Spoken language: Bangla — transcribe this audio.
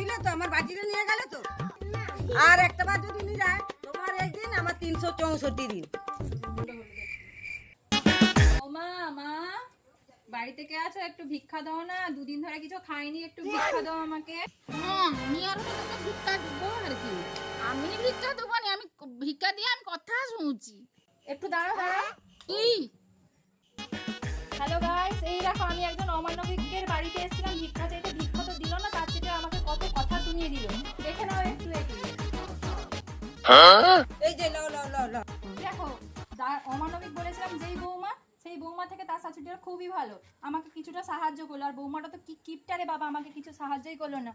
দিল তো আমার বাজিটা নিয়ে গেল তো। আর একটা বার যদি নিয়ে যায় তোমার একদিন আমার 364 দিন। ওমা মা বাড়িতে কে আছো? একটু ভিক্ষা দাও না, দুদিন ধরে কিছু খাইনি, একটু ভিক্ষা দাও আমাকে। হ্যাঁ আমি আর তোকে ভিক্ষা দেবো আর কি। আমি ভিক্ষা দেবো না, আমি ভিক্ষা দিয়ে আমি কথা শুনছি। একটু দাঁড়াও দাঁড়াও। কি হ্যালো গাইস, এই দেখো আমি একজন অমান্য ভিক্ষের বাড়িতে এসেছিলাম ভিক্ষা চাইতে, ভিক্ষা তো দিল না, তার থেকে আমাকে কত কথা শুনিয়ে দিল। দেখে নাও একটু একটু। এই যে লো লো লো লো দেখো অমানবিক বলেছিলাম যেই বৌমা, সেই বৌমা থেকে তার শাশুড়িটা খুবই ভালো, আমাকে কিছুটা সাহায্য করলো। আর বৌমাটা তো কি কিপটারে বাবা, আমাকে কিছু সাহায্যই করলো না।